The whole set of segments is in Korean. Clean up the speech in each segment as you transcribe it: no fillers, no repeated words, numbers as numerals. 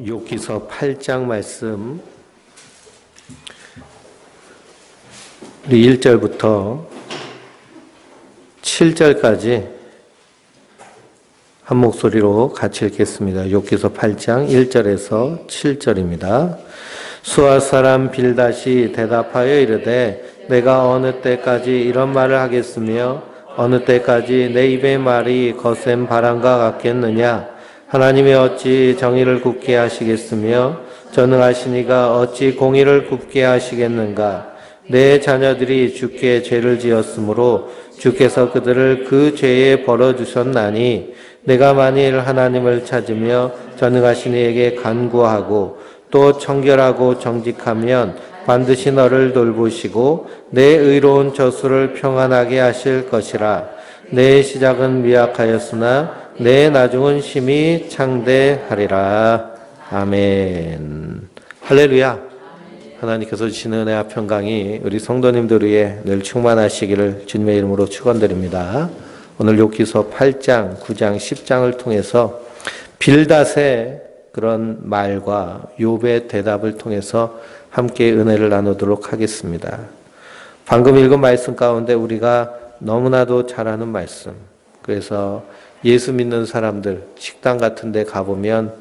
욥기서 8장 말씀 우리 1절부터 7절까지 한 목소리로 같이 읽겠습니다. 욥기서 8장 1절에서 7절입니다. 수아 사람 빌닷이 대답하여 이르되 내가 어느 때까지 이런 말을 하겠으며 어느 때까지 내 입의 말이 거센 바람과 같겠느냐. 하나님이 어찌 정의를 굽게 하시겠으며 전능하시니가 어찌 공의를 굽게 하시겠는가. 내 자녀들이 주께 죄를 지었으므로 주께서 그들을 그 죄에 벌어주셨나니 내가 만일 하나님을 찾으며 전능하신 이에게 간구하고 또 청결하고 정직하면 반드시 너를 돌보시고 내 의로운 저수를 평안하게 하실 것이라. 내 시작은 미약하였으나 내 나중은 심히 창대하리라. 아멘. 할렐루야. 하나님께서 주시는 은혜와 평강이 우리 성도님들 위해 늘 충만하시기를 주님의 이름으로 축원드립니다. 오늘 욥기서 8장, 9장, 10장을 통해서 빌닷의 그런 말과 욥의 대답을 통해서 함께 은혜를 나누도록 하겠습니다. 방금 읽은 말씀 가운데 우리가 너무나도 잘 아는 말씀. 그래서 예수 믿는 사람들 식당 같은 데 가보면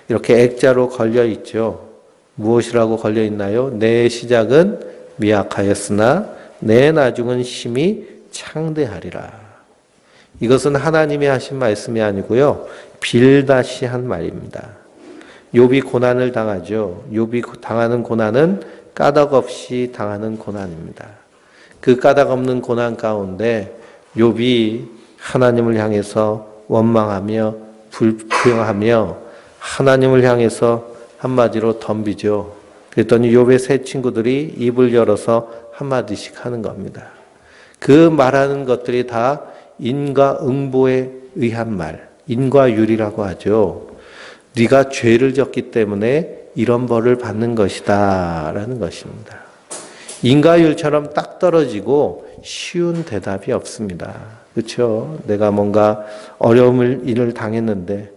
이렇게 액자로 걸려 있죠. 무엇이라고 걸려 있나요? 내 시작은 미약하였으나 내 나중은 심히 창대하리라. 이것은 하나님이 하신 말씀이 아니고요. 빌닷이 한 말입니다. 욥이 고난을 당하죠. 욥이 당하는 고난은 까닭 없이 당하는 고난입니다. 그 까닭 없는 고난 가운데 욥이 하나님을 향해서 원망하며 불평하며 하나님을 향해서 한마디로 덤비죠. 그랬더니 욥의 세 친구들이 입을 열어서 한마디씩 하는 겁니다. 그 말하는 것들이 다 인과응보에 의한 말, 인과율이라고 하죠. 네가 죄를 졌기 때문에 이런 벌을 받는 것이다 라는 것입니다. 인과율처럼 딱 떨어지고 쉬운 대답이 없습니다. 그렇죠? 내가 뭔가 어려움을 일을 당했는데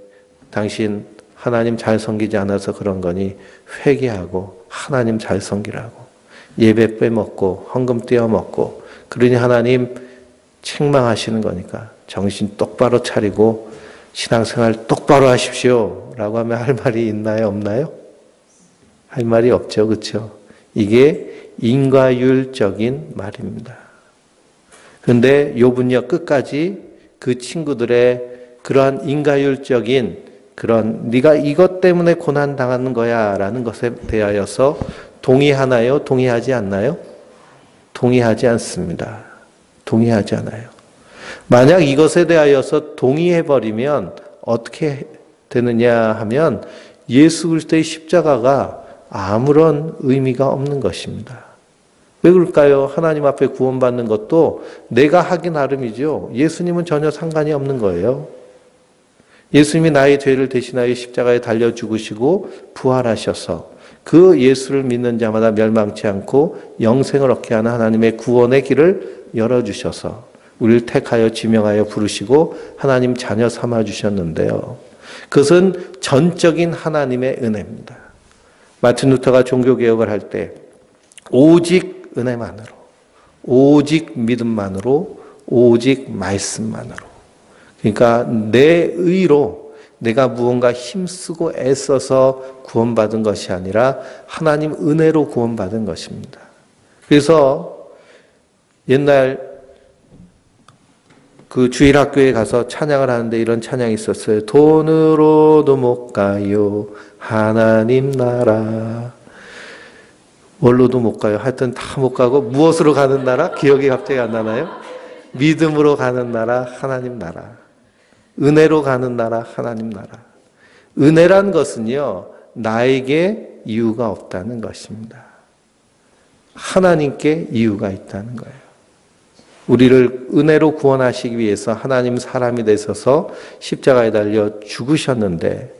당신 하나님 잘 섬기지 않아서 그런 거니 회개하고 하나님 잘 섬기라고 예배 빼먹고 헌금 떼어먹고 그러니 하나님 책망하시는 거니까 정신 똑바로 차리고 신앙생활 똑바로 하십시오 라고 하면 할 말이 있나요? 없나요? 할 말이 없죠. 그렇죠? 이게 인과율적인 말입니다. 그런데 욥은요 끝까지 그 친구들의 그러한 인과율적인 그런 네가 이것 때문에 고난 당하는 거야 라는 것에 대하여서 동의하나요? 동의하지 않나요? 동의하지 않습니다. 동의하지 않아요. 만약 이것에 대하여서 동의해버리면 어떻게 되느냐 하면 예수 그리스도의 십자가가 아무런 의미가 없는 것입니다. 왜 그럴까요? 하나님 앞에 구원받는 것도 내가 하기 나름이죠. 예수님은 전혀 상관이 없는 거예요. 예수님이 나의 죄를 대신하여 십자가에 달려 죽으시고 부활하셔서 그 예수를 믿는 자마다 멸망치 않고 영생을 얻게 하는 하나님의 구원의 길을 열어주셔서 우리를 택하여 지명하여 부르시고 하나님 자녀 삼아주셨는데요. 그것은 전적인 하나님의 은혜입니다. 마틴 루터가 종교개혁을 할 때 오직 은혜만으로, 오직 믿음만으로, 오직 말씀만으로. 그러니까 내 의로 내가 무언가 힘쓰고 애써서 구원받은 것이 아니라 하나님 은혜로 구원받은 것입니다. 그래서 옛날 그 주일학교에 가서 찬양을 하는데 이런 찬양이 있었어요. 돈으로도 못 가요 하나님 나라. 뭘로도 못 가요. 하여튼 다 못 가고 무엇으로 가는 나라? 기억이 갑자기 안 나나요? 믿음으로 가는 나라, 하나님 나라. 은혜로 가는 나라, 하나님 나라. 은혜란 것은요, 나에게 이유가 없다는 것입니다. 하나님께 이유가 있다는 거예요. 우리를 은혜로 구원하시기 위해서 하나님 사람이 되셔서 십자가에 달려 죽으셨는데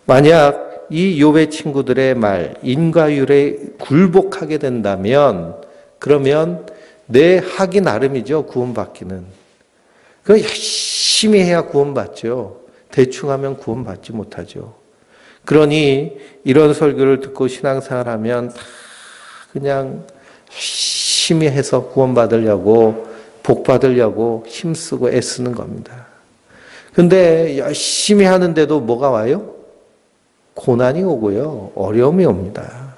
만약 이 욥의 친구들의 말, 인과율에 굴복하게 된다면 그러면 내 하기 나름이죠. 구원받기는. 그 열심히 해야 구원받죠. 대충 하면 구원받지 못하죠. 그러니 이런 설교를 듣고 신앙생활하면 다 그냥 열심히 해서 구원받으려고 복 받으려고 힘쓰고 애쓰는 겁니다. 근데 열심히 하는데도 뭐가 와요? 고난이 오고요. 어려움이 옵니다.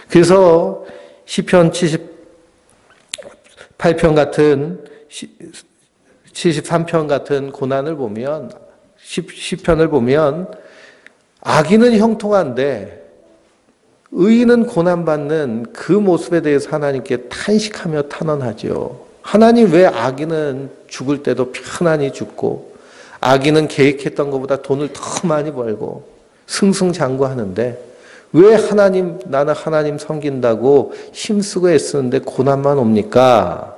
그래서 시편 78편 같은 73편 같은 고난을 보면 시편을 보면 악인은 형통한데 의인은 고난받는 그 모습에 대해서 하나님께 탄식하며 탄원하죠. 하나님 왜 악인은 죽을 때도 편안히 죽고 악인은 계획했던 것보다 돈을 더 많이 벌고 승승장구하는데 왜 나는 하나님 섬긴다고 힘쓰고 애쓰는데 고난만 옵니까?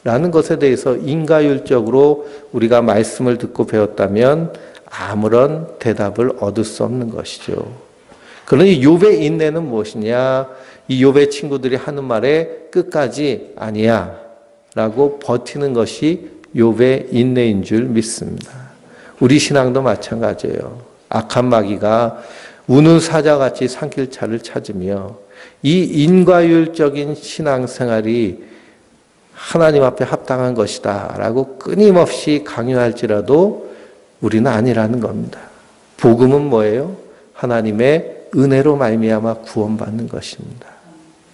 라는 것에 대해서 인과율적으로 우리가 말씀을 듣고 배웠다면 아무런 대답을 얻을 수 없는 것이죠. 그러니 욥의 인내는 무엇이냐? 이 욥의 친구들이 하는 말에 끝까지 아니야 라고 버티는 것이 욥의 인내인 줄 믿습니다. 우리 신앙도 마찬가지예요. 악한 마귀가 우는 사자같이 산길차를 찾으며 이 인과율적인 신앙생활이 하나님 앞에 합당한 것이다 라고 끊임없이 강요할지라도 우리는 아니라는 겁니다. 복음은 뭐예요? 하나님의 은혜로 말미암아 구원받는 것입니다.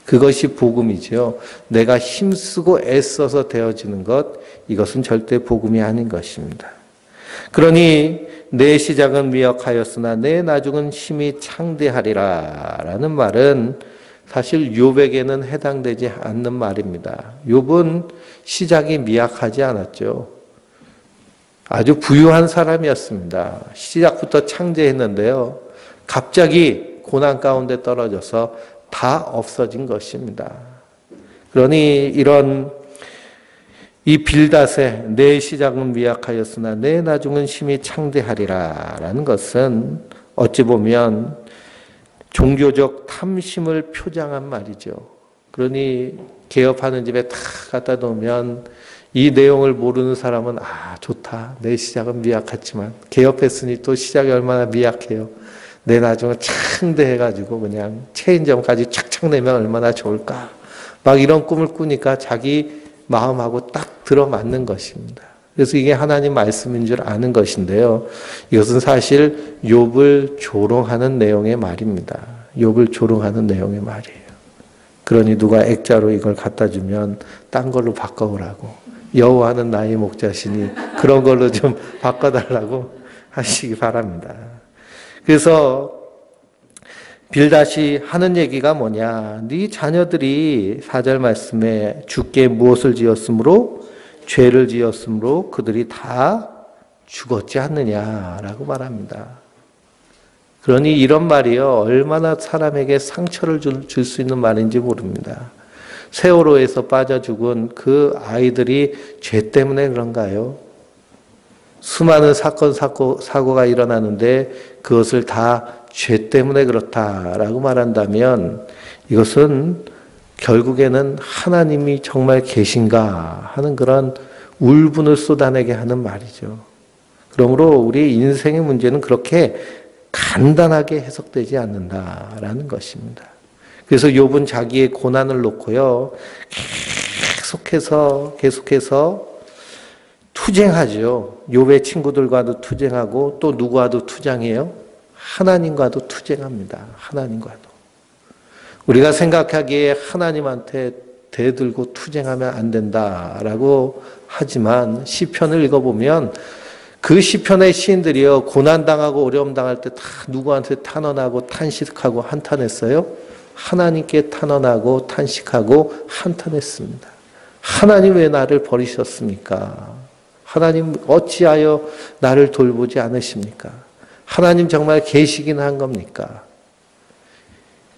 그것이 복음이죠. 내가 힘쓰고 애써서 되어지는 것, 이것은 절대 복음이 아닌 것입니다. 그러니 내 시작은 미약하였으나 내 나중은 힘이 창대하리라 라는 말은 사실 욥에게는 해당되지 않는 말입니다. 욥은 시작이 미약하지 않았죠. 아주 부유한 사람이었습니다. 시작부터 창대했는데요. 갑자기 고난 가운데 떨어져서 다 없어진 것입니다. 그러니 이 빌닷의 내 시작은 미약하였으나 내 나중은 심히 창대하리라 라는 것은 어찌 보면 종교적 탐심을 표장한 말이죠. 그러니 개업하는 집에 다 갖다 놓으면 이 내용을 모르는 사람은 좋다. 내 시작은 미약하지만 개업했으니 또 시작이 얼마나 미약해요. 내 나중은 창대해가지고 그냥 체인점까지 착착 내면 얼마나 좋을까. 막 이런 꿈을 꾸니까 자기 마음하고 딱 들어맞는 것입니다. 그래서 이게 하나님 말씀인 줄 아는 것인데요. 이것은 사실 욥을 조롱하는 내용의 말입니다. 욥을 조롱하는 내용의 말이에요. 그러니 누가 액자로 이걸 갖다 주면 딴 걸로 바꿔오라고. 여호와는 나의 목자시니 그런 걸로 좀 바꿔달라고 하시기 바랍니다. 그래서 빌닷이 하는 얘기가 뭐냐? 네 자녀들이 4절 말씀에 주께 무엇을 지었으므로 죄를 지었으므로 그들이 다 죽었지 않느냐라고 말합니다. 그러니 이런 말이요 얼마나 사람에게 상처를 줄 수 있는 말인지 모릅니다. 세월호에서 빠져 죽은 그 아이들이 죄 때문에 그런가요? 수많은 사고가 일어나는데 그것을 다 죄 때문에 그렇다라고 말한다면 이것은 결국에는 하나님이 정말 계신가 하는 그런 울분을 쏟아내게 하는 말이죠. 그러므로 우리 인생의 문제는 그렇게 간단하게 해석되지 않는다라는 것입니다. 그래서 욥은 자기의 고난을 놓고요 계속해서 투쟁하죠. 욥의 친구들과도 투쟁하고 또 누구와도 투쟁해요? 하나님과도 투쟁합니다. 하나님과도. 우리가 생각하기에 하나님한테 대들고 투쟁하면 안 된다라고 하지만 시편을 읽어보면 그 시편의 시인들이요 고난당하고 어려움 당할 때 다 누구한테 탄원하고 탄식하고 한탄했어요? 하나님께 탄원하고 탄식하고 한탄했습니다. 하나님 왜 나를 버리셨습니까? 하나님 어찌하여 나를 돌보지 않으십니까? 하나님 정말 계시긴 한 겁니까?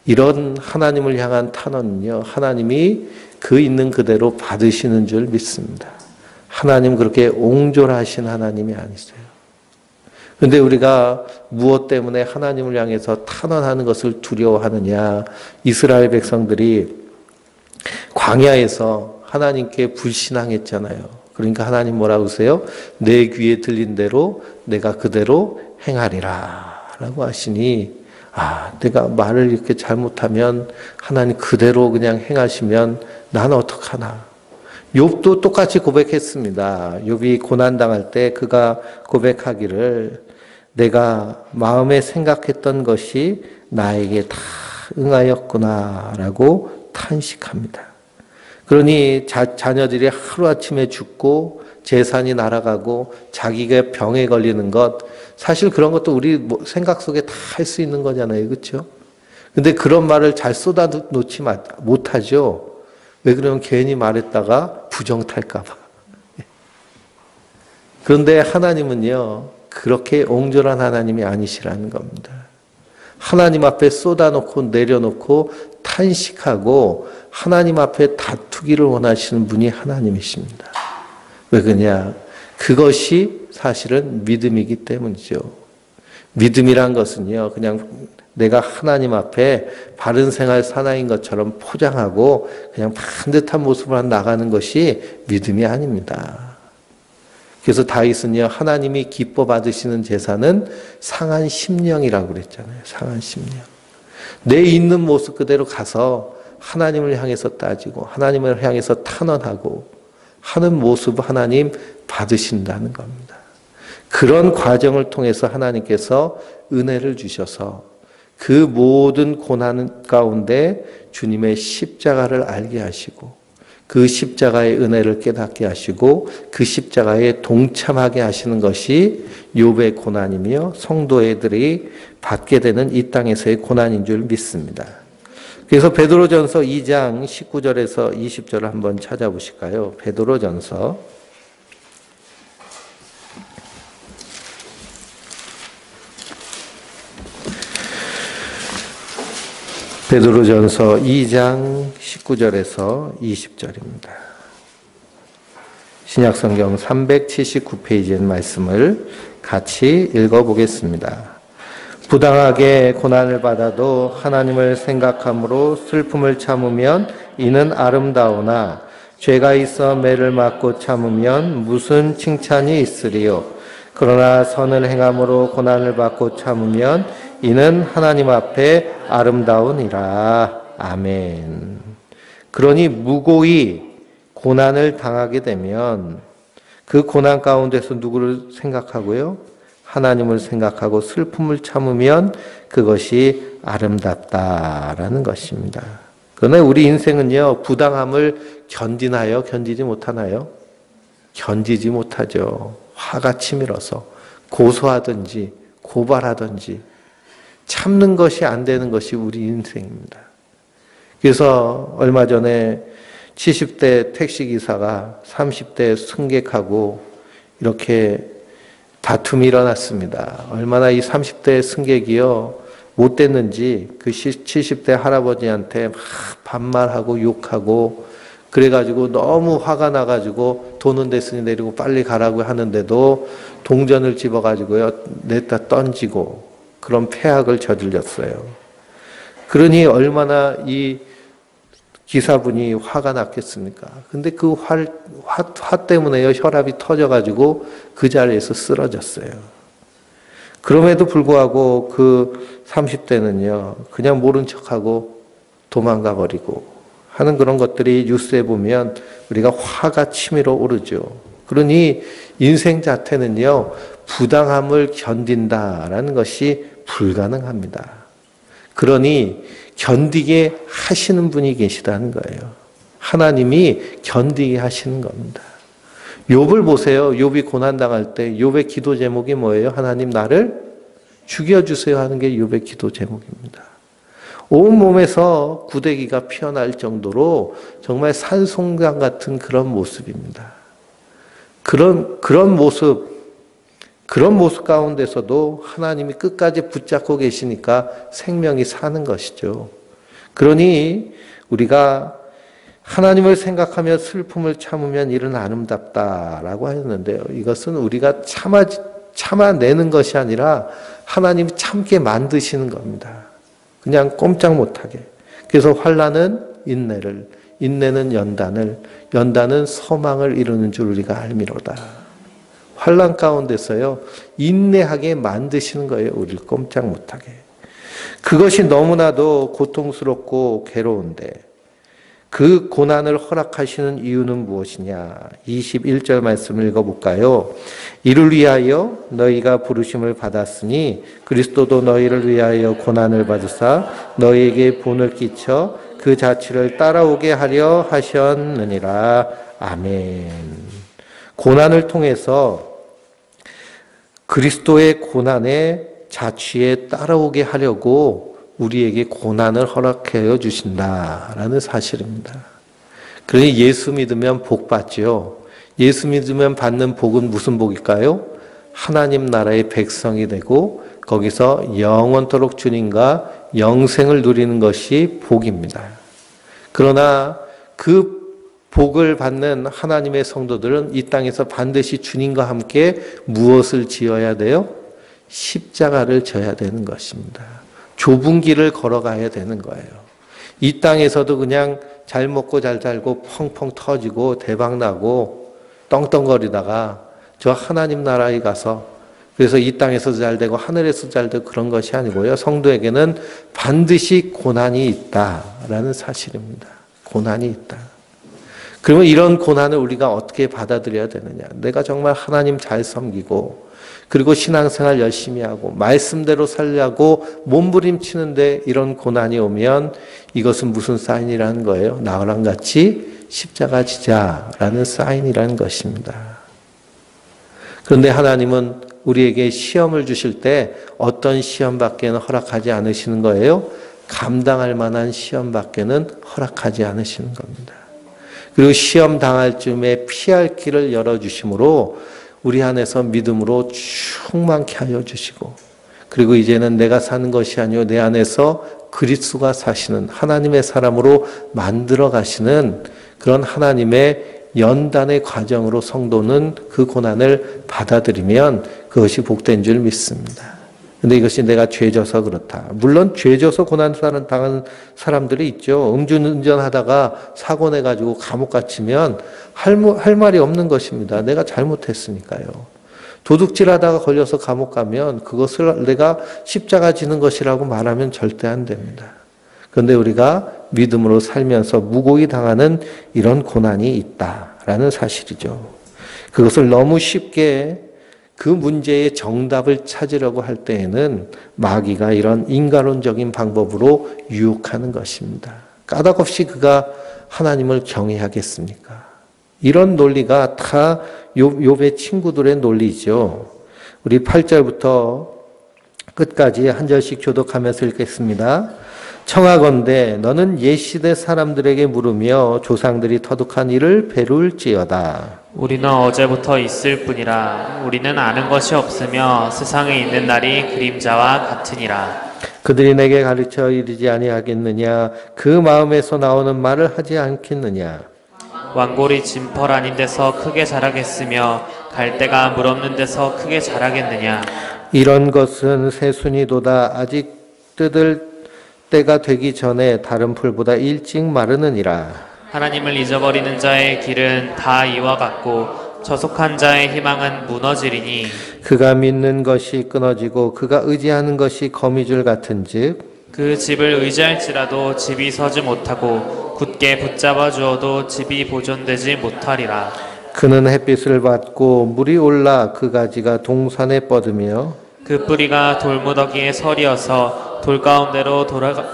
이런 하나님을 향한 탄원은요 하나님이 그 있는 그대로 받으시는 줄 믿습니다. 하나님 그렇게 옹졸하신 하나님이 아니세요. 그런데 우리가 무엇 때문에 하나님을 향해서 탄원하는 것을 두려워하느냐? 이스라엘 백성들이 광야에서 하나님께 불신앙했잖아요. 그러니까 하나님 뭐라고 하세요? 내 귀에 들린 대로 내가 그대로 행하리라 라고 하시니, 내가 말을 이렇게 잘못하면 하나님 그대로 그냥 행하시면 나는 어떡하나. 욥도 똑같이 고백했습니다. 욥이 고난당할 때 그가 고백하기를 내가 마음에 생각했던 것이 나에게 다 응하였구나 라고 탄식합니다. 그러니 자녀들이 하루아침에 죽고 재산이 날아가고 자기가 병에 걸리는 것, 사실 그런 것도 우리 생각 속에 다 할 수 있는 거잖아요. 그렇죠? 근데 그런 말을 잘 쏟아놓지 못하죠. 왜 그러면 괜히 말했다가 부정 탈까 봐. 그런데 하나님은요, 그렇게 옹졸한 하나님이 아니시라는 겁니다. 하나님 앞에 쏟아놓고 내려놓고 탄식하고 하나님 앞에 다투기를 원하시는 분이 하나님이십니다. 왜 그러냐? 그것이 사실은 믿음이기 때문이죠. 믿음이란 것은요, 그냥 내가 하나님 앞에 바른 생활 사나이인 것처럼 포장하고 그냥 반듯한 모습으로 나가는 것이 믿음이 아닙니다. 그래서 다윗은요, 하나님이 기뻐 받으시는 제사는 상한 심령이라고 그랬잖아요. 상한 심령. 내 있는 모습 그대로 가서 하나님을 향해서 따지고 하나님을 향해서 탄원하고 하는 모습 하나님 받으신다는 겁니다. 그런 과정을 통해서 하나님께서 은혜를 주셔서 그 모든 고난 가운데 주님의 십자가를 알게 하시고 그 십자가의 은혜를 깨닫게 하시고 그 십자가에 동참하게 하시는 것이 욥의 고난이며 성도들이 받게 되는 이 땅에서의 고난인 줄 믿습니다. 그래서 베드로전서 2장 19절에서 20절을 한번 찾아보실까요? 베드로전서 2장 19절에서 20절입니다. 신약성경 379페이지의 말씀을 같이 읽어보겠습니다. 부당하게 고난을 받아도 하나님을 생각함으로 슬픔을 참으면 이는 아름다우나 죄가 있어 매를 맞고 참으면 무슨 칭찬이 있으리요. 그러나 선을 행함으로 고난을 받고 참으면 이는 하나님 앞에 아름다우니라. 아멘. 그러니 무고히 고난을 당하게 되면 그 고난 가운데서 누구를 생각하고요? 하나님을 생각하고 슬픔을 참으면 그것이 아름답다라는 것입니다. 그러나 우리 인생은요, 부당함을 견디나요? 견디지 못하나요? 견디지 못하죠. 화가 치밀어서 고소하든지 고발하든지 참는 것이 안 되는 것이 우리 인생입니다. 그래서 얼마 전에 70대 택시기사가 30대 승객하고 이렇게 다툼이 일어났습니다. 얼마나 이 30대 승객이요 못됐는지 그 70대 할아버지한테 막 반말하고 욕하고 그래가지고 너무 화가 나가지고 도는 데쓰니 내리고 빨리 가라고 하는데도 동전을 집어가지고요 냈다 던지고 그런 폐악을 저질렀어요. 그러니 얼마나 이 기사분이 화가 났겠습니까? 근데 그 화 때문에요 혈압이 터져가지고 그 자리에서 쓰러졌어요. 그럼에도 불구하고 그 30대는요 그냥 모른 척하고 도망가 버리고 하는 그런 것들이 뉴스에 보면 우리가 화가 치밀어 오르죠. 그러니 인생 자체는요 부당함을 견딘다라는 것이 불가능합니다. 그러니 견디게 하시는 분이 계시다는 거예요. 하나님이 견디게 하시는 겁니다. 욥을 보세요. 욥이 고난당할 때 욥의 기도 제목이 뭐예요? 하나님 나를 죽여주세요 하는 게 욥의 기도 제목입니다. 온몸에서 구데기가 피어날 정도로 정말 산송강 같은 그런 모습입니다. 그런 모습 가운데서도 하나님이 끝까지 붙잡고 계시니까 생명이 사는 것이죠. 그러니 우리가 하나님을 생각하며 슬픔을 참으면 이는 아름답다라고 하였는데요. 이것은 우리가 참아내는 것이 아니라 하나님이 참게 만드시는 겁니다. 그냥 꼼짝 못하게. 그래서 환난은 인내를, 인내는 연단을, 연단은 소망을 이루는 줄 우리가 알미로다. 환난 가운데서요. 인내하게 만드시는 거예요. 우리를 꼼짝 못하게. 그것이 너무나도 고통스럽고 괴로운데 그 고난을 허락하시는 이유는 무엇이냐? 21절 말씀을 읽어볼까요? 이를 위하여 너희가 부르심을 받았으니 그리스도도 너희를 위하여 고난을 받으사 너희에게 본을 끼쳐 그 자취를 따라오게 하려 하셨느니라. 아멘. 고난을 통해서 그리스도의 고난의 자취에 따라오게 하려고 우리에게 고난을 허락하여 주신다라는 사실입니다. 그러니 예수 믿으면 복 받죠. 예수 믿으면 받는 복은 무슨 복일까요? 하나님 나라의 백성이 되고 거기서 영원토록 주님과 영생을 누리는 것이 복입니다. 그러나 그 복을 받는 하나님의 성도들은 이 땅에서 반드시 주님과 함께 무엇을 지어야 돼요? 십자가를 져야 되는 것입니다. 좁은 길을 걸어가야 되는 거예요. 이 땅에서도 그냥 잘 먹고 잘 살고 펑펑 터지고 대박나고 떵떵거리다가 저 하나님 나라에 가서 그래서 이 땅에서도 잘 되고 하늘에서도 잘 되고 그런 것이 아니고요. 성도에게는 반드시 고난이 있다라는 사실입니다. 고난이 있다. 그러면 이런 고난을 우리가 어떻게 받아들여야 되느냐. 내가 정말 하나님 잘 섬기고 그리고 신앙생활 열심히 하고 말씀대로 살려고 몸부림치는데 이런 고난이 오면 이것은 무슨 사인이라는 거예요? 나랑 같이 십자가 지자라는 사인이라는 것입니다. 그런데 하나님은 우리에게 시험을 주실 때 어떤 시험밖에는 허락하지 않으시는 거예요? 감당할 만한 시험밖에는 허락하지 않으시는 겁니다. 그리고 시험 당할 쯤에 피할 길을 열어주심으로 우리 안에서 믿음으로 충만케 하여 주시고 그리고 이제는 내가 사는 것이 아니요 내 안에서 그리스도가 사시는 하나님의 사람으로 만들어 가시는 그런 하나님의 연단의 과정으로 성도는 그 고난을 받아들이면 그것이 복된 줄 믿습니다. 근데 이것이 내가 죄져서 그렇다. 물론 죄져서 고난 당하는 사람들이 있죠. 음주운전하다가 사고 내가지고 감옥 갇히면 할 말이 없는 것입니다. 내가 잘못했으니까요. 도둑질하다가 걸려서 감옥 가면 그것을 내가 십자가 지는 것이라고 말하면 절대 안 됩니다. 그런데 우리가 믿음으로 살면서 무고히 당하는 이런 고난이 있다라는 사실이죠. 그것을 너무 쉽게 그 문제의 정답을 찾으려고 할 때에는 마귀가 이런 인간론적인 방법으로 유혹하는 것입니다. 까닭없이 그가 하나님을 경외하겠습니까? 이런 논리가 다 욥의 친구들의 논리죠. 우리 8절부터 끝까지 한 절씩 교독하면서 읽겠습니다. 청하건대 너는 옛시대 사람들에게 물으며 조상들이 터득한 일을 배울지어다. 우리는 어제부터 있을 뿐이라 우리는 아는 것이 없으며 세상에 있는 날이 그림자와 같으니라. 그들이 내게 가르쳐 이르지 아니하겠느냐 그 마음에서 나오는 말을 하지 않겠느냐. 왕골이 진펄 아닌 데서 크게 자라겠으며 갈대가 물 없는 데서 크게 자라겠느냐. 이런 것은 새순이도다 아직 뜯을 때가 되기 전에 다른 풀보다 일찍 마르느니라. 하나님을 잊어버리는 자의 길은 다 이와 같고 저속한 자의 희망은 무너지리니 그가 믿는 것이 끊어지고 그가 의지하는 것이 거미줄 같은즉 그 집을 의지할지라도 집이 서지 못하고 굳게 붙잡아 주어도 집이 보존되지 못하리라. 그는 햇빛을 받고 물이 올라 그 가지가 동산에 뻗으며 그 뿌리가 돌무더기에 서리어서 돌 가운데로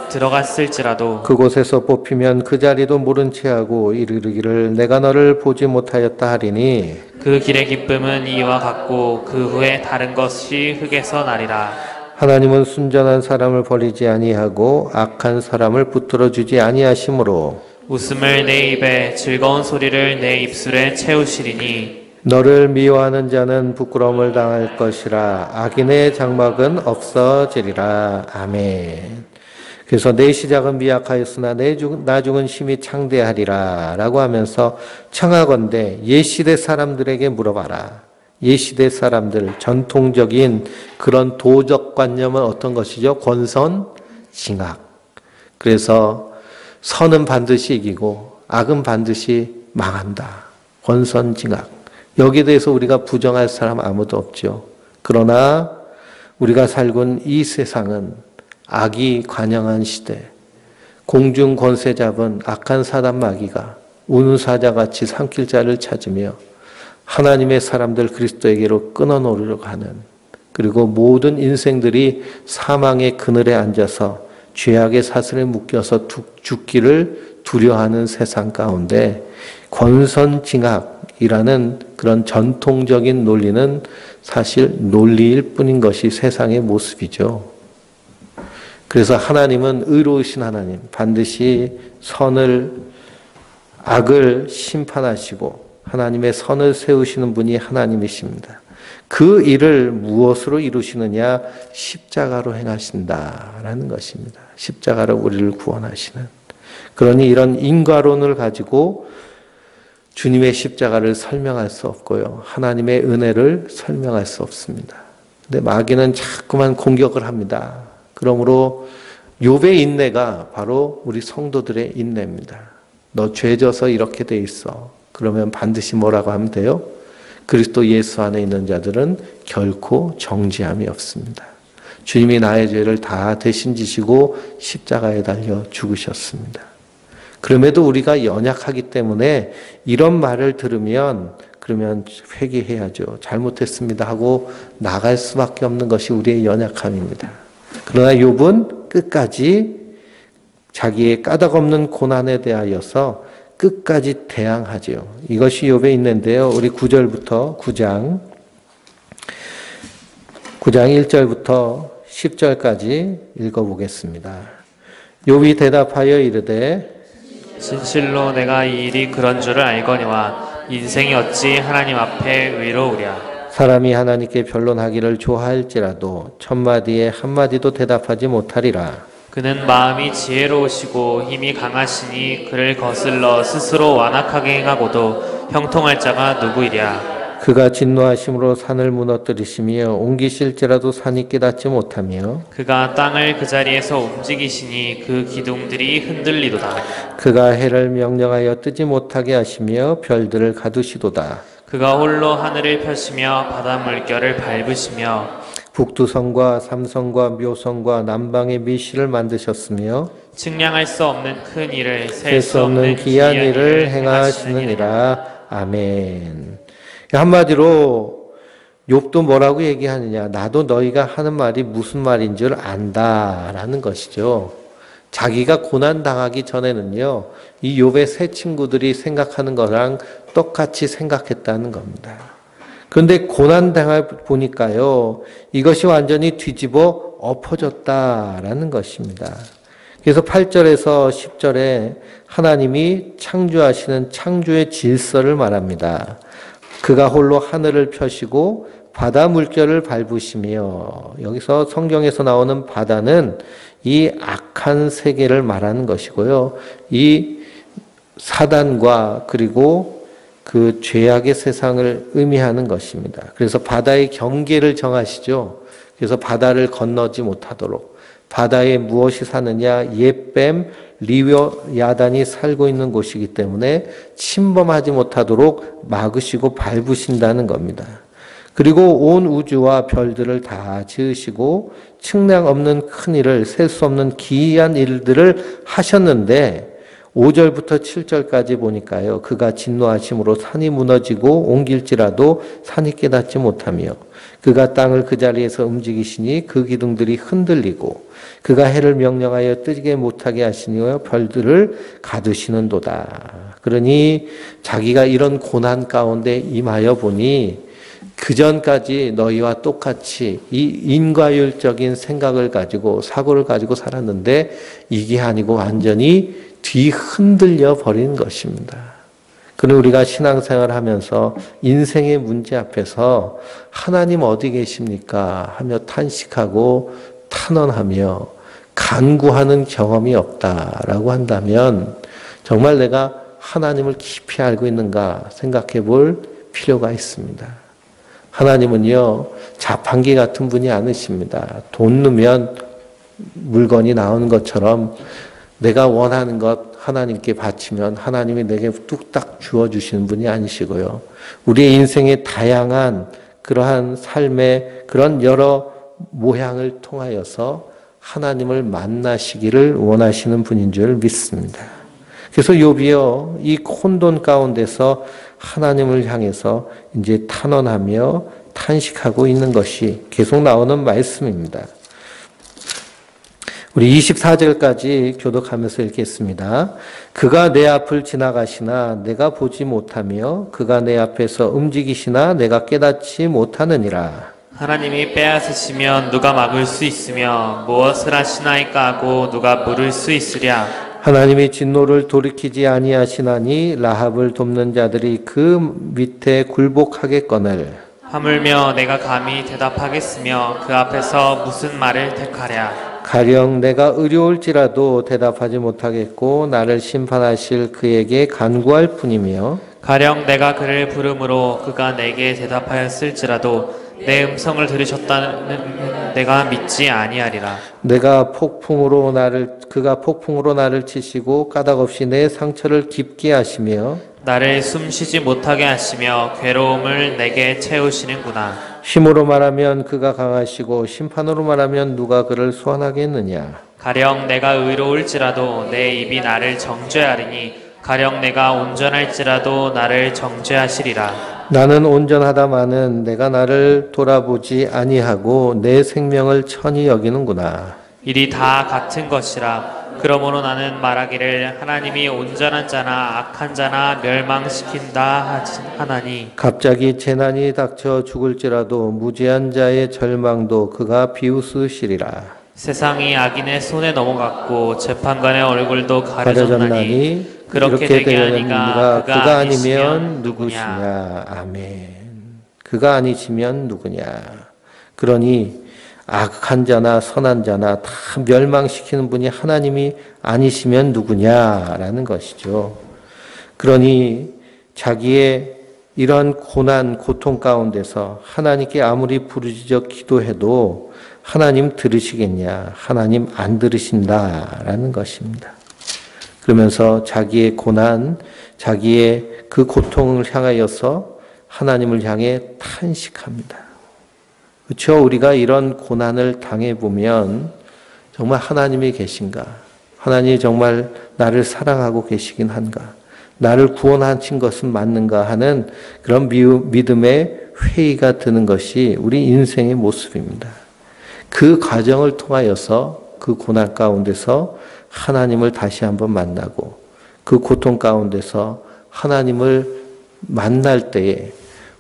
들어갔을지라도 그곳에서 뽑히면 그 자리도 모른 채하고 이르기를 내가 너를 보지 못하였다 하리니 그 길의 기쁨은 이와 같고 그 후에 다른 것이 흙에서 나리라. 하나님은 순전한 사람을 버리지 아니하고 악한 사람을 붙들어 주지 아니하심으로 웃음을 내 입에 즐거운 소리를 내 입술에 채우시리니 너를 미워하는 자는 부끄러움을 당할 것이라 악인의 장막은 없어지리라. 아멘. 그래서 내 시작은 미약하였으나 내 나중은 심히 창대하리라 라고 하면서 청하건대 옛시대 사람들에게 물어봐라. 옛시대 사람들 전통적인 그런 도적관념은 어떤 것이죠? 권선징악. 그래서 선은 반드시 이기고 악은 반드시 망한다. 권선징악. 여기에 대해서 우리가 부정할 사람 아무도 없죠. 그러나 우리가 살고 있는 이 세상은 악이 관영한 시대, 공중 권세 잡은 악한 사단 마귀가 우는 사자같이 삼킬 자를 찾으며 하나님의 사람들 그리스도에게로 끊어놓으려고 하는, 그리고 모든 인생들이 사망의 그늘에 앉아서 죄악의 사슬에 묶여서 죽기를 두려워하는 세상 가운데 권선징악이라는 그런 전통적인 논리는 사실 논리일 뿐인 것이 세상의 모습이죠. 그래서 하나님은 의로우신 하나님, 반드시 악을 심판하시고 하나님의 선을 세우시는 분이 하나님이십니다. 그 일을 무엇으로 이루시느냐? 십자가로 행하신다라는 것입니다. 십자가로 우리를 구원하시는. 그러니 이런 인과론을 가지고 주님의 십자가를 설명할 수 없고요, 하나님의 은혜를 설명할 수 없습니다. 근데 마귀는 자꾸만 공격을 합니다. 그러므로 욥의 인내가 바로 우리 성도들의 인내입니다. 너 죄져서 이렇게 돼 있어. 그러면 반드시 뭐라고 하면 돼요? 그리스도 예수 안에 있는 자들은 결코 정죄함이 없습니다. 주님이 나의 죄를 다 대신 지시고 십자가에 달려 죽으셨습니다. 그럼에도 우리가 연약하기 때문에 이런 말을 들으면 그러면 회개해야죠. 잘못했습니다 하고 나갈 수밖에 없는 것이 우리의 연약함입니다. 그러나 욥은 끝까지 자기의 까닭없는 고난에 대하여서 끝까지 대항하지요. 이것이 욥에 있는데요. 우리 9장 1절부터 10절까지 읽어보겠습니다. 욥이 대답하여 이르되 진실로 내가 이 일이 그런 줄을 알거니와 인생이 어찌 하나님 앞에 의로우랴. 사람이 하나님께 변론하기를 좋아할지라도 첫마디에 한마디도 대답하지 못하리라. 그는 마음이 지혜로우시고 힘이 강하시니 그를 거슬러 스스로 완악하게 행하고도 형통할 자가 누구이랴. 그가 진노하심으로 산을 무너뜨리시며 옮기실지라도 산이 깨닫지 못하며 그가 땅을 그 자리에서 움직이시니 그 기둥들이 흔들리도다. 그가 해를 명령하여 뜨지 못하게 하시며 별들을 가두시도다. 그가 홀로 하늘을 펴시며 바다 물결을 밟으시며 북두성과 삼성과 묘성과 남방의 미시를 만드셨으며 측량할 수 없는 큰 일을 셀 수 없는 귀한 일을 행하시느니라. 아멘. 한마디로 욥도 뭐라고 얘기하느냐? 나도 너희가 하는 말이 무슨 말인 줄 안다라는 것이죠. 자기가 고난 당하기 전에는요, 이 욥의 세 친구들이 생각하는 거랑 똑같이 생각했다는 겁니다. 그런데 고난 당해 보니까요, 이것이 완전히 뒤집어 엎어졌다라는 것입니다. 그래서 8절에서 10절에 하나님이 창조하시는 창조의 질서를 말합니다. 그가 홀로 하늘을 펴시고 바다 물결을 밟으시며, 여기서 성경에서 나오는 바다는 이 악한 세계를 말하는 것이고요. 이 사단과 그리고 그 죄악의 세상을 의미하는 것입니다. 그래서 바다의 경계를 정하시죠. 그래서 바다를 건너지 못하도록, 바다에 무엇이 사느냐? 옛뱀 리워야단이 살고 있는 곳이기 때문에 침범하지 못하도록 막으시고 밟으신다는 겁니다. 그리고 온 우주와 별들을 다 지으시고 측량 없는 큰 일을, 셀 수 없는 기이한 일들을 하셨는데 5절부터 7절까지 보니까요, 그가 진노하심으로 산이 무너지고 옮길지라도 산이 깨닫지 못하며 그가 땅을 그 자리에서 움직이시니 그 기둥들이 흔들리고 그가 해를 명령하여 뜨게 못하게 하시니와 별들을 가두시는도다. 그러니 자기가 이런 고난 가운데 임하여 보니 그전까지 너희와 똑같이 이 인과율적인 생각을 가지고 사고를 가지고 살았는데 이게 아니고 완전히 뒤흔들려 버린 것입니다. 그럼 우리가 신앙생활 하면서 인생의 문제 앞에서 하나님 어디 계십니까? 하며 탄식하고 탄원하며 간구하는 경험이 없다라고 한다면 정말 내가 하나님을 깊이 알고 있는가 생각해 볼 필요가 있습니다. 하나님은요, 자판기 같은 분이 아니십니다. 돈 넣으면 물건이 나오는 것처럼 내가 원하는 것 하나님께 바치면 하나님이 내게 뚝딱 주어주시는 분이 아니시고요. 우리의 인생의 다양한 그러한 삶의 그런 여러 모양을 통하여서 하나님을 만나시기를 원하시는 분인 줄 믿습니다. 그래서 욥이요, 이 혼돈 가운데서 하나님을 향해서 이제 탄원하며 탄식하고 있는 것이 계속 나오는 말씀입니다. 우리 24절까지 교독하면서 읽겠습니다. 그가 내 앞을 지나가시나 내가 보지 못하며 그가 내 앞에서 움직이시나 내가 깨닫지 못하느니라. 하나님이 빼앗으시면 누가 막을 수 있으며 무엇을 하시나이까 하고 누가 물을 수 있으랴. 하나님이 진노를 돌이키지 아니하시나니 라합을 돕는 자들이 그 밑에 굴복하겠거늘. 하물며 내가 감히 대답하겠으며 그 앞에서 무슨 말을 택하랴. 가령 내가 의로울지라도 대답하지 못하겠고 나를 심판하실 그에게 간구할 뿐이며 가령 내가 그를 부름으로 그가 내게 대답하였을지라도 내 음성을 들으셨다는 내가 믿지 아니하리라. 그가 폭풍으로 나를 치시고 까닭없이 내 상처를 깊게 하시며 나를 숨쉬지 못하게 하시며 괴로움을 내게 채우시는구나. 힘으로 말하면 그가 강하시고 심판으로 말하면 누가 그를 소환하겠느냐. 가령 내가 의로울지라도 내 입이 나를 정죄하리니 가령 내가 온전할지라도 나를 정죄하시리라. 나는 온전하다마는 내가 나를 돌아보지 아니하고 내 생명을 천히 여기는구나. 일이 다 같은 것이라. 그러므로 나는 말하기를 하나님이 온전한 자나 악한 자나 멸망시킨다 하나니 갑자기 재난이 닥쳐 죽을지라도 무죄한 자의 절망도 그가 비웃으시리라. 세상이 악인의 손에 넘어갔고 재판관의 얼굴도 가려졌나니 가려졌나니 그렇게 되게 하니가 그가 아니면 누구시냐. 아멘. 그가 아니시면 누구냐. 그러니 악한 자나 선한 자나 다 멸망시키는 분이 하나님이 아니시면 누구냐라는 것이죠. 그러니 자기의 이런 고난, 고통 가운데서 하나님께 아무리 부르짖어 기도해도 하나님 들으시겠냐? 하나님 안 들으신다라는 것입니다. 그러면서 자기의 고난, 자기의 그 고통을 향하여서 하나님을 향해 탄식합니다. 그렇죠? 우리가 이런 고난을 당해보면 정말 하나님이 계신가? 하나님이 정말 나를 사랑하고 계시긴 한가? 나를 구원하신 것은 맞는가 하는 그런 믿음의 회의가 드는 것이 우리 인생의 모습입니다. 그 과정을 통하여서 그 고난 가운데서 하나님을 다시 한번 만나고 그 고통 가운데서 하나님을 만날 때에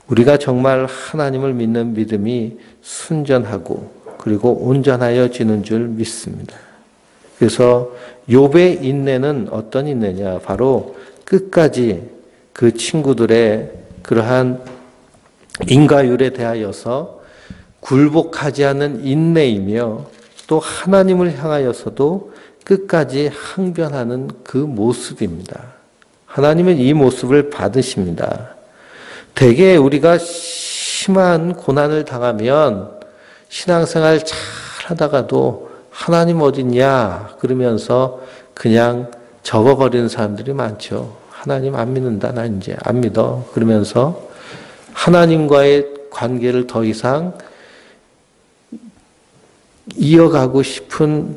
우리가 정말 하나님을 믿는 믿음이 순전하고 그리고 온전하여지는 줄 믿습니다. 그래서 욥의 인내는 어떤 인내냐? 바로 끝까지 그 친구들의 그러한 인과율에 대하여서 굴복하지 않는 인내이며 또 하나님을 향하여서도 끝까지 항변하는 그 모습입니다. 하나님은 이 모습을 받으십니다. 대개 우리가 심한 고난을 당하면 신앙생활 잘 하다가도 하나님 어딨냐 그러면서 그냥 접어버리는 사람들이 많죠. 하나님 안 믿는다. 나 이제 안 믿어. 그러면서 하나님과의 관계를 더 이상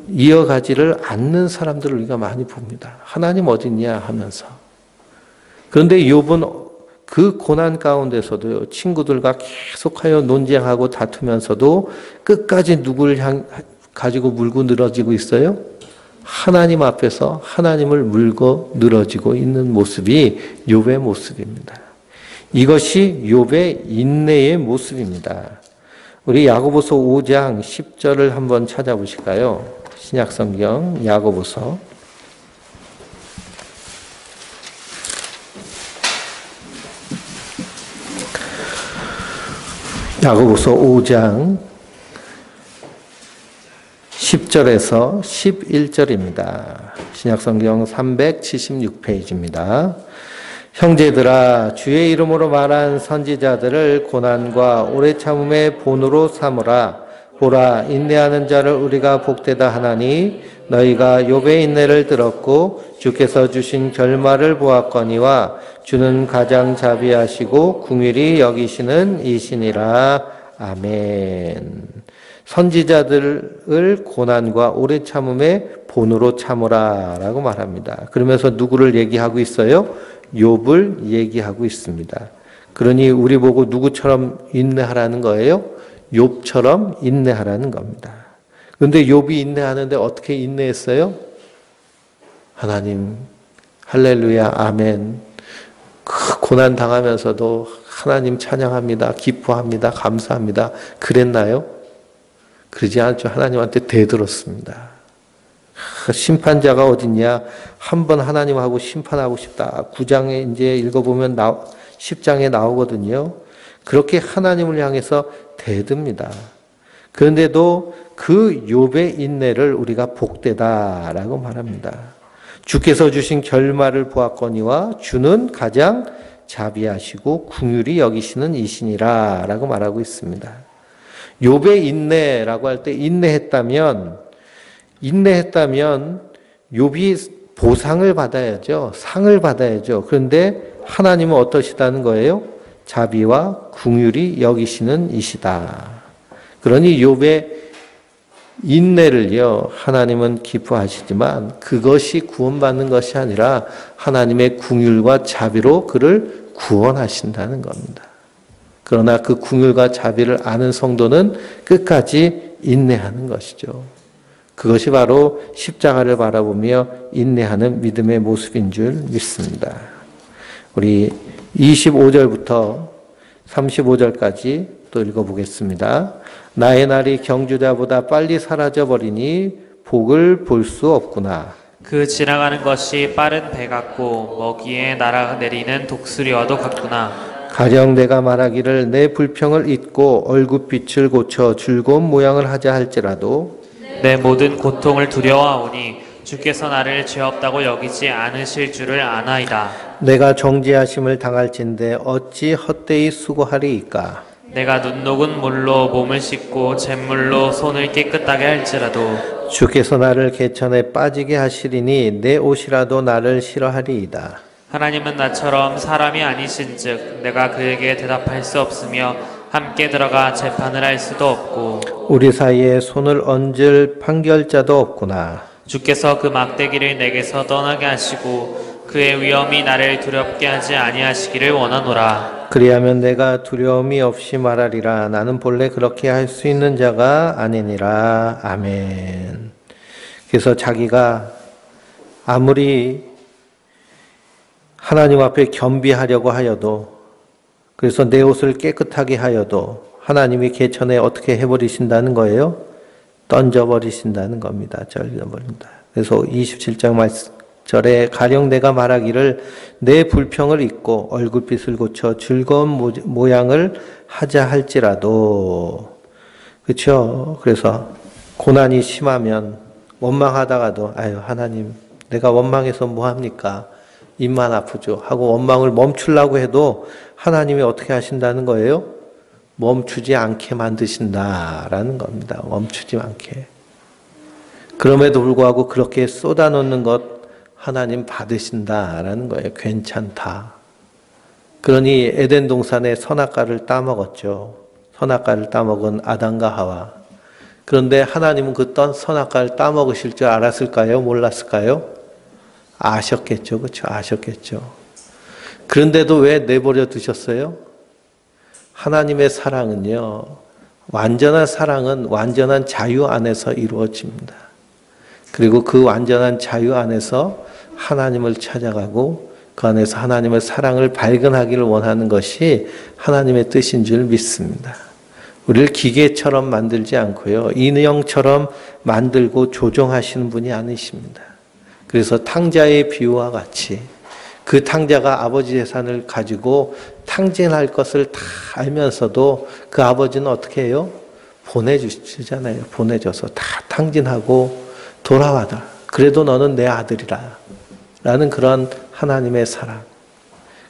이어가지를 않는 사람들을 우리가 많이 봅니다. 하나님 어딨냐 하면서. 그런데 욥은 그 고난 가운데서도 친구들과 계속하여 논쟁하고 다투면서도 끝까지 누구를 가지고 물고 늘어지고 있어요? 하나님 앞에서 하나님을 물고 늘어지고 있는 모습이 욥의 모습입니다. 이것이 욥의 인내의 모습입니다. 우리 야고보서 5장 10절을 한번 찾아보실까요? 신약성경 야고보서 야고보서 5장 10절에서 11절입니다. 신약성경 376페이지입니다. 형제들아 주의 이름으로 말한 선지자들을 고난과 오래 참음의 본으로 삼으라. 보라 인내하는 자를 우리가 복되다 하나니 너희가 욥의 인내를 들었고 주께서 주신 결말을 보았거니와 주는 가장 자비하시고 긍휼히 여기시는 이시니라. 아멘. 선지자들을 고난과 오래 참음의 본으로 참으라 라고 말합니다. 그러면서 누구를 얘기하고 있어요? 욥을 얘기하고 있습니다. 그러니 우리 보고 누구처럼 인내하라는 거예요? 욥처럼 인내하라는 겁니다. 그런데 욥이 인내하는데 어떻게 인내했어요? 하나님 할렐루야 아멘. 그 고난 당하면서도 하나님 찬양합니다. 기뻐합니다. 감사합니다. 그랬나요? 그러지 않죠. 하나님한테 대들었습니다. 심판자가 어딨냐? 한번 하나님하고 심판하고 싶다. 9장에 이제 읽어보면 10장에 나오거든요. 그렇게 하나님을 향해서 대듭니다. 그런데도 그 욥의 인내를 우리가 복되다라고 말합니다. 주께서 주신 결말을 보았거니와 주는 가장 자비하시고 긍휼히 여기시는 이시니라라고 말하고 있습니다. 욥의 인내라고 할 때 인내했다면 욥이 보상을 받아야죠. 상을 받아야죠. 그런데 하나님은 어떠시다는 거예요? 자비와 긍휼히 여기시는 이시다. 그러니 욥의 인내를요, 하나님은 기뻐하시지만 그것이 구원받는 것이 아니라 하나님의 긍휼과 자비로 그를 구원하신다는 겁니다. 그러나 그 긍휼과 자비를 아는 성도는 끝까지 인내하는 것이죠. 그것이 바로 십자가를 바라보며 인내하는 믿음의 모습인 줄 믿습니다. 우리 25절부터 35절까지 또 읽어보겠습니다. 나의 날이 경주자보다 빨리 사라져버리니 복을 볼 수 없구나. 그 지나가는 것이 빠른 배 같고 먹이에 날아내리는 독수리와도 같구나. 가령 내가 말하기를 내 불평을 잊고 얼굴빛을 고쳐 즐거운 모양을 하자 할지라도 내 모든 고통을 두려워하오니 주께서 나를 죄 없다고 여기지 않으실 줄을 아나이다. 내가 정죄하심을 당할진대 어찌 헛되이 수고하리이까. 내가 눈 녹은 물로 몸을 씻고 잿물로 손을 깨끗하게 할지라도 주께서 나를 개천에 빠지게 하시리니 내 옷이라도 나를 싫어하리이다. 하나님은 나처럼 사람이 아니신즉 내가 그에게 대답할 수 없으며 함께 들어가 재판을 할 수도 없고 우리 사이에 손을 얹을 판결자도 없구나. 주께서 그 막대기를 내게서 떠나게 하시고 그의 위엄이 나를 두렵게 하지 아니하시기를 원하노라. 그리하면 내가 두려움이 없이 말하리라. 나는 본래 그렇게 할 수 있는 자가 아니니라. 아멘. 그래서 자기가 아무리 하나님 앞에 겸비하려고 하여도, 그래서 내 옷을 깨끗하게 하여도 하나님이 개천에 어떻게 해버리신다는 거예요? 던져버리신다는 겁니다. 절겨버린다. 그래서 27장 말절에 가령 내가 말하기를 내 불평을 잊고 얼굴빛을 고쳐 즐거운 모양을 하자 할지라도, 그렇죠? 그래서 고난이 심하면 원망하다가도 아유 하나님 내가 원망해서 뭐합니까? 입만 아프죠 하고 원망을 멈추려고 해도 하나님이 어떻게 하신다는 거예요? 멈추지 않게 만드신다라는 겁니다. 멈추지 않게. 그럼에도 불구하고 그렇게 쏟아놓는 것 하나님 받으신다라는 거예요. 괜찮다. 그러니 에덴 동산에 선악과를 따먹었죠. 선악과를 따먹은 아담과 하와. 그런데 하나님은 그 선악과를 따먹으실 줄 알았을까요? 몰랐을까요? 아셨겠죠. 그렇죠? 아셨겠죠. 그런데도 왜 내버려 두셨어요? 하나님의 사랑은요, 완전한 사랑은 완전한 자유 안에서 이루어집니다. 그리고 그 완전한 자유 안에서 하나님을 찾아가고 그 안에서 하나님의 사랑을 발견하기를 원하는 것이 하나님의 뜻인 줄 믿습니다. 우리를 기계처럼 만들지 않고요, 인형처럼 만들고 조종하시는 분이 아니십니다. 그래서 탕자의 비유와 같이 그 탕자가 아버지 재산을 가지고 탕진할 것을 다 알면서도 그 아버지는 어떻게 해요? 보내주시잖아요. 보내줘서 다 탕진하고 돌아와라. 그래도 너는 내 아들이라. 라는 그런 하나님의 사랑.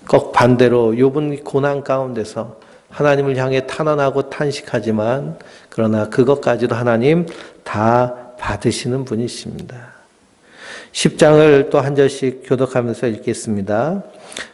꼭 반대로 욥은 고난 가운데서 하나님을 향해 탄원하고 탄식하지만 그러나 그것까지도 하나님 다 받으시는 분이십니다. 10장을 또 한 절씩 교독하면서 읽겠습니다.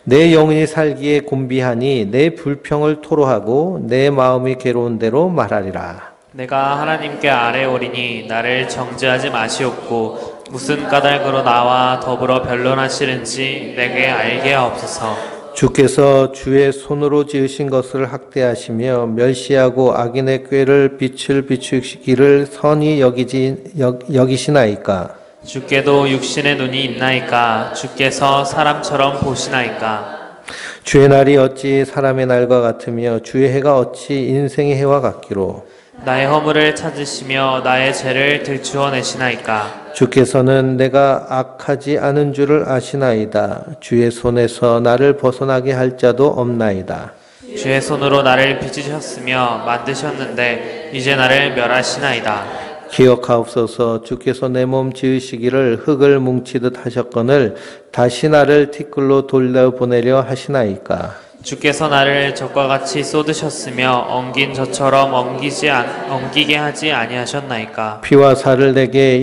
내 영혼이 살기에 곤비하니 내 불평을 토로하고 내 마음이 괴로운 대로 말하리라. 내가 하나님께 아뢰오리니 나를 정죄하지 마시옵고 무슨 까닭으로 나와 더불어 변론하시는지 내게 알게 하옵소서. 주께서 주의 손으로 지으신 것을 학대하시며 멸시하고 악인의 꾀를 빛을 비추시기를 선히 여기시나이까. 주께도 육신의 눈이 있나이까. 주께서 사람처럼 보시나이까. 주의 날이 어찌 사람의 날과 같으며 주의 해가 어찌 인생의 해와 같기로. 나의 허물을 찾으시며 나의 죄를 들추어내시나이까. 주께서는 내가 악하지 않은 줄을 아시나이다. 주의 손에서 나를 벗어나게 할 자도 없나이다. 주의 손으로 나를 빚으셨으며 만드셨는데 이제 나를 멸하시나이다. 기억하옵소서. 주께서 내 몸 지으시기를 흙을 뭉치듯 하셨거늘 다시 나를 티끌로 돌려보내려 하시나이까. 주께서 나를 젖과 같이 쏟으셨으며 엉긴 젖처럼 엉기게 하지 아니하셨나이까. 피와 살을 내게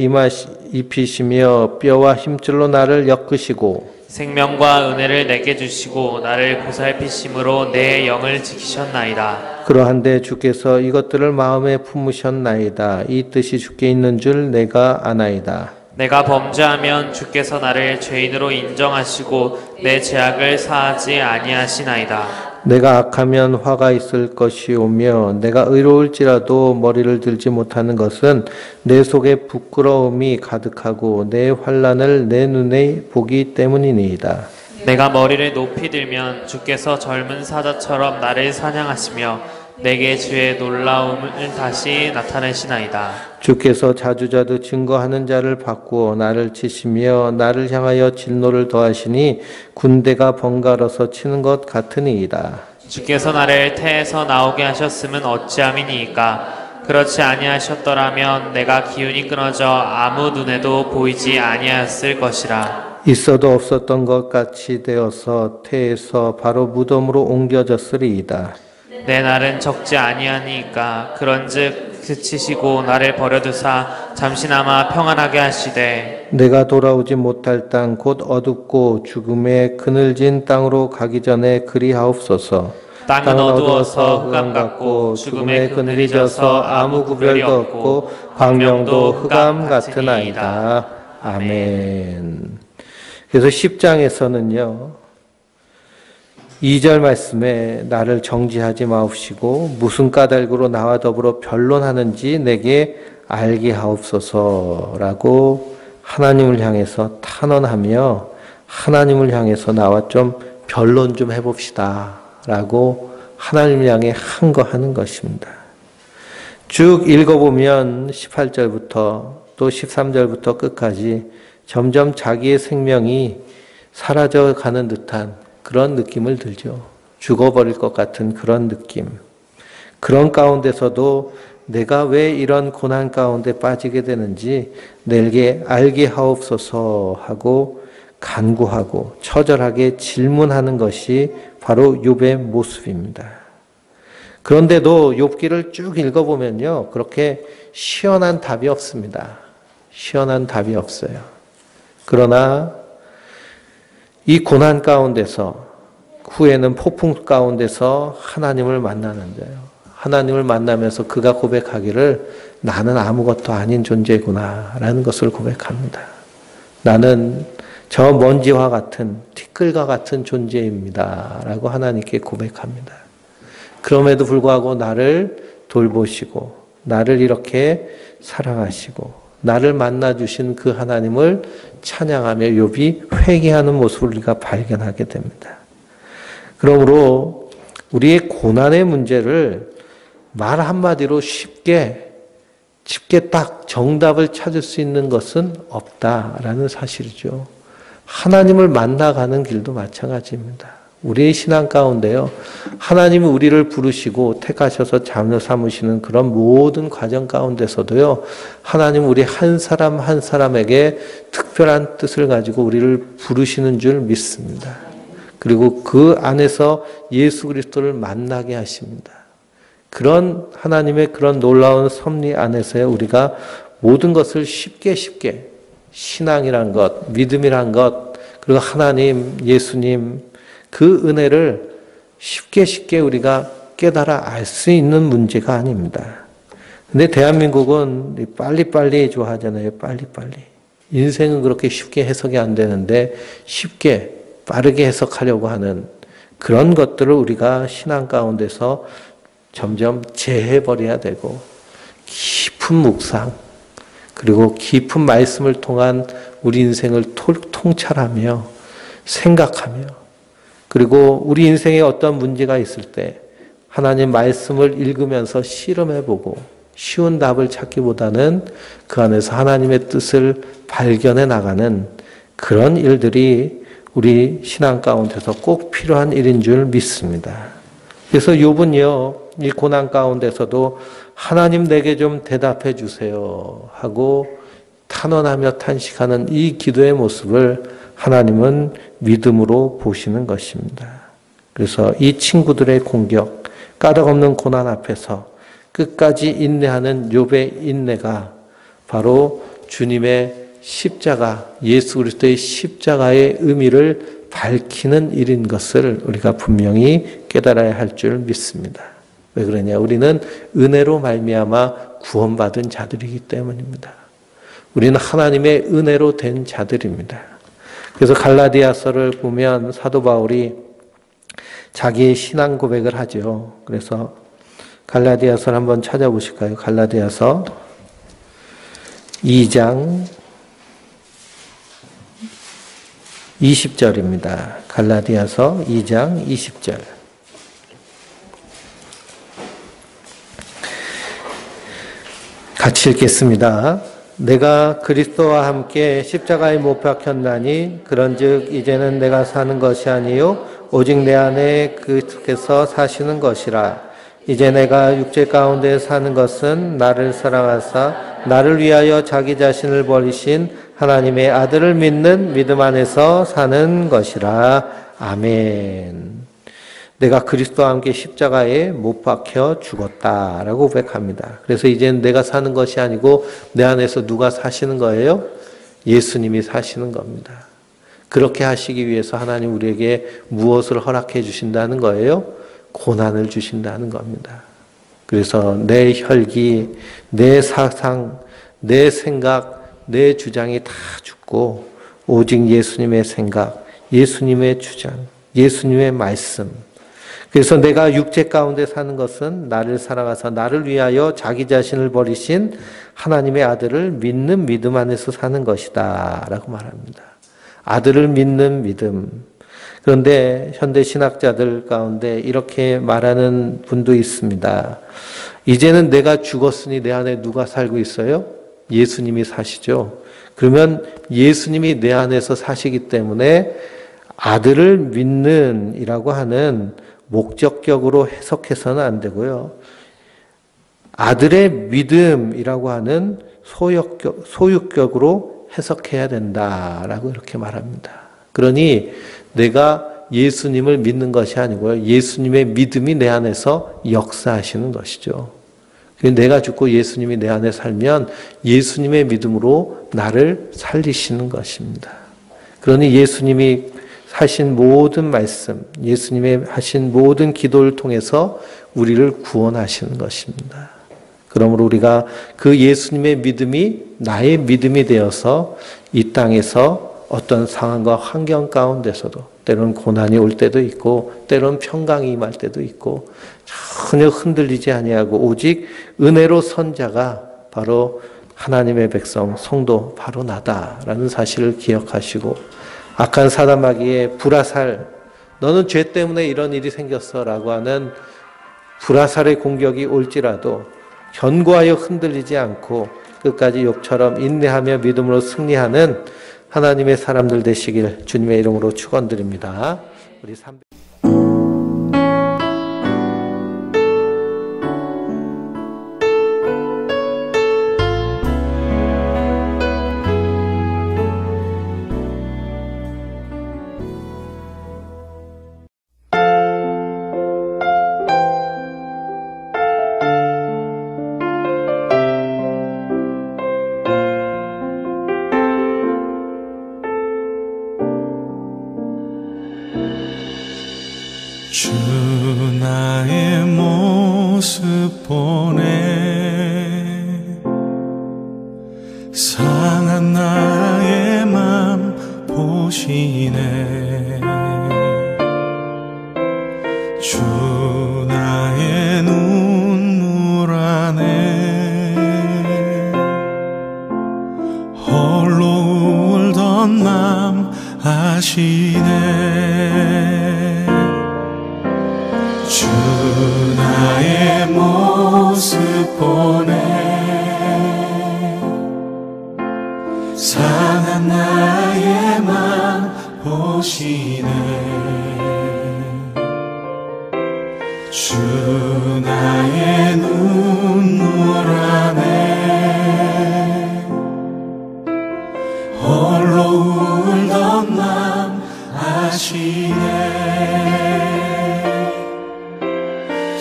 입히시며 뼈와 힘줄로 나를 엮으시고 생명과 은혜를 내게 주시고 나를 보살피심으로 내 영을 지키셨나이다. 그러한데 주께서 이것들을 마음에 품으셨나이다. 이 뜻이 주께 있는 줄 내가 아나이다. 내가 범죄하면 주께서 나를 죄인으로 인정하시고 내 죄악을 사하지 아니하시나이다. 내가 악하면 화가 있을 것이오며 내가 의로울지라도 머리를 들지 못하는 것은 내 속에 부끄러움이 가득하고 내 환난을 내 눈에 보기 때문이니이다. 내가 머리를 높이 들면 주께서 젊은 사자처럼 나를 사냥하시며 내게 주의 놀라움을 다시 나타내시나이다. 주께서 자주자주 증거하는 자를 바꾸어 나를 치시며 나를 향하여 진노를 더하시니 군대가 번갈아서 치는 것 같으니이다. 주께서 나를 태에서 나오게 하셨음은 어찌함이니이까. 그렇지 아니하셨더라면 내가 기운이 끊어져 아무 눈에도 보이지 아니하였을 것이라. 있어도 없었던 것 같이 되어서 태에서 바로 무덤으로 옮겨졌으리이다. 내 날은 적지 아니하니까. 그런즉 그치시고 나를 버려두사 잠시나마 평안하게 하시되 내가 돌아오지 못할 땅 곧 어둡고 죽음의 그늘진 땅으로 가기 전에 그리하옵소서. 땅은 어두워서 흑암 같고 죽음의 그늘이 져서 아무 구별이 없고 광명도 흑암 같으나이다. 아멘. 그래서 10장에서는요. 2절 말씀에 나를 정죄하지 마옵시고 무슨 까닭으로 나와 더불어 변론하는지 내게 알게 하옵소서라고 하나님을 향해서 탄원하며 하나님을 향해서 나와 좀 변론 좀 해봅시다 라고 하나님을 향해 한 거 하는 것입니다. 쭉 읽어보면 18절부터 또 13절부터 끝까지 점점 자기의 생명이 사라져가는 듯한 그런 느낌을 들죠. 죽어버릴 것 같은 그런 느낌. 그런 가운데서도 내가 왜 이런 고난 가운데 빠지게 되는지 내게 알게 하옵소서 하고 간구하고 처절하게 질문하는 것이 바로 욥의 모습입니다. 그런데도 욥기를 쭉 읽어보면요. 그렇게 시원한 답이 없습니다. 시원한 답이 없어요. 그러나 이 고난 가운데서 후에는 폭풍 가운데서 하나님을 만나는데요. 하나님을 만나면서 그가 고백하기를 나는 아무것도 아닌 존재구나 라는 것을 고백합니다. 나는 저 먼지와 같은 티끌과 같은 존재입니다 라고 하나님께 고백합니다. 그럼에도 불구하고 나를 돌보시고 나를 이렇게 사랑하시고 나를 만나주신 그 하나님을 찬양하며 욥이 회개하는 모습을 우리가 발견하게 됩니다. 그러므로 우리의 고난의 문제를 말 한마디로 쉽게 딱 정답을 찾을 수 있는 것은 없다라는 사실이죠. 하나님을 만나가는 길도 마찬가지입니다. 우리의 신앙 가운데요. 하나님이 우리를 부르시고 택하셔서 자녀 삼으시는 그런 모든 과정 가운데서도요. 하나님 우리 한 사람 한 사람에게 특별한 뜻을 가지고 우리를 부르시는 줄 믿습니다. 그리고 그 안에서 예수 그리스도를 만나게 하십니다. 그런 하나님의 그런 놀라운 섭리 안에서 우리가 모든 것을 쉽게 신앙이란 것, 믿음이란 것, 그리고 하나님, 예수님 그 은혜를 쉽게 우리가 깨달아 알 수 있는 문제가 아닙니다. 근데 대한민국은 빨리빨리 좋아하잖아요. 빨리빨리. 인생은 그렇게 쉽게 해석이 안 되는데 쉽게 빠르게 해석하려고 하는 그런 것들을 우리가 신앙 가운데서 점점 제해버려야 되고 깊은 묵상 그리고 깊은 말씀을 통한 우리 인생을 통찰하며 생각하며 그리고 우리 인생에 어떤 문제가 있을 때 하나님 말씀을 읽으면서 실험해보고 쉬운 답을 찾기보다는 그 안에서 하나님의 뜻을 발견해 나가는 그런 일들이 우리 신앙 가운데서 꼭 필요한 일인 줄 믿습니다. 그래서 욥은요, 이 고난 가운데서도 하나님 내게 좀 대답해 주세요 하고 탄원하며 탄식하는 이 기도의 모습을 하나님은 믿음으로 보시는 것입니다. 그래서 이 친구들의 공격, 까닭없는 고난 앞에서 끝까지 인내하는 욥의 인내가 바로 주님의 십자가, 예수 그리스도의 십자가의 의미를 밝히는 일인 것을 우리가 분명히 깨달아야 할 줄 믿습니다. 왜 그러냐? 우리는 은혜로 말미암아 구원받은 자들이기 때문입니다. 우리는 하나님의 은혜로 된 자들입니다. 그래서 갈라디아서를 보면 사도 바울이 자기의 신앙 고백을 하죠. 그래서 갈라디아서를 한번 찾아보실까요? 갈라디아서 2장 20절입니다. 갈라디아서 2장 20절. 같이 읽겠습니다. 내가 그리스도와 함께 십자가에 못 박혔나니 그런즉 이제는 내가 사는 것이 아니요 오직 내 안에 그께서 사시는 것이라. 이제 내가 육체 가운데 사는 것은 나를 사랑하사 나를 위하여 자기 자신을 버리신 하나님의 아들을 믿는 믿음 안에서 사는 것이라. 아멘. 내가 그리스도와 함께 십자가에 못 박혀 죽었다라고 고백합니다. 그래서 이제는 내가 사는 것이 아니고 내 안에서 누가 사시는 거예요? 예수님이 사시는 겁니다. 그렇게 하시기 위해서 하나님 우리에게 무엇을 허락해 주신다는 거예요? 고난을 주신다는 겁니다. 그래서 내 혈기, 내 사상, 내 생각, 내 주장이 다 죽고 오직 예수님의 생각, 예수님의 주장, 예수님의 말씀. 그래서 내가 육체 가운데 사는 것은 나를 사랑하사 나를 위하여 자기 자신을 버리신 하나님의 아들을 믿는 믿음 안에서 사는 것이다 라고 말합니다. 아들을 믿는 믿음. 그런데 현대 신학자들 가운데 이렇게 말하는 분도 있습니다. 이제는 내가 죽었으니 내 안에 누가 살고 있어요? 예수님이 사시죠. 그러면 예수님이 내 안에서 사시기 때문에 아들을 믿는 이라고 하는 목적격으로 해석해서는 안 되고요. 아들의 믿음이라고 하는 소유격으로 해석해야 된다라고 이렇게 말합니다. 그러니 내가 예수님을 믿는 것이 아니고요. 예수님의 믿음이 내 안에서 역사하시는 것이죠. 내가 죽고 예수님이 내 안에 살면 예수님의 믿음으로 나를 살리시는 것입니다. 그러니 예수님이 하신 모든 말씀, 예수님의 하신 모든 기도를 통해서 우리를 구원하시는 것입니다. 그러므로 우리가 그 예수님의 믿음이 나의 믿음이 되어서 이 땅에서 어떤 상황과 환경 가운데서도 때로는 고난이 올 때도 있고 때로는 평강이 임할 때도 있고 전혀 흔들리지 아니하고 오직 은혜로 선 자가 바로 하나님의 백성, 성도 바로 나다라는 사실을 기억하시고 악한 사단 마귀의 불화살, 너는 죄 때문에 이런 일이 생겼어라고 하는 불화살의 공격이 올지라도 견고하여 흔들리지 않고 끝까지 욥처럼 인내하며 믿음으로 승리하는 하나님의 사람들 되시길 주님의 이름으로 축원드립니다. 우리 주 나의 모습 보네 상한 나의 맘 보시네 주 나의 눈물 안에 홀로 울던 맘 아시네 주 나의 모습 보네 상한 나의 맘 보시네 주 나의 눈물 안에 홀로 울던 맘 아시네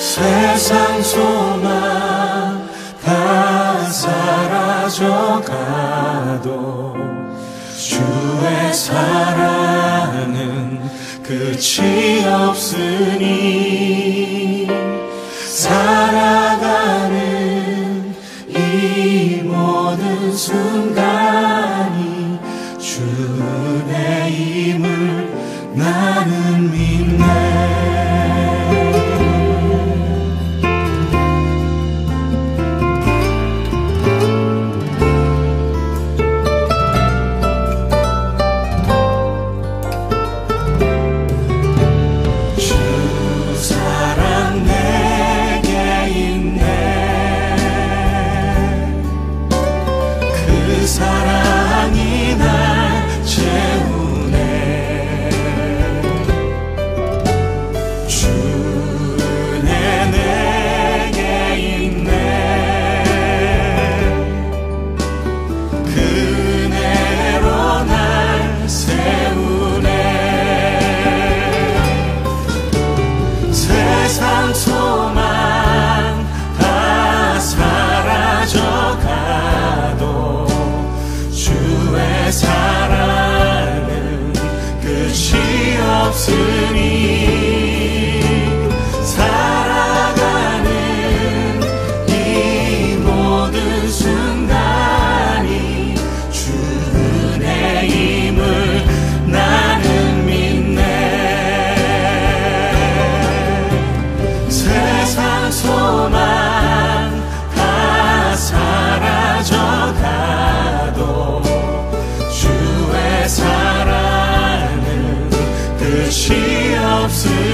세상 소망 다 사라져가도 주의 사랑은 끝이 없으니 살아가는 이 모든 순간이 주의 힘을 나는 믿네 사랑이 날 채우네 주 은혜 내게 있네 그 은혜로 날 세우네 세상 소망 다 사라져가도 주의 사랑은 끝이 없으니 살아가는 이 모든 순간이 주 은혜 힘을 나는 믿네 세상 소망 다 사라져가도 주의 사랑은 끝이 없으니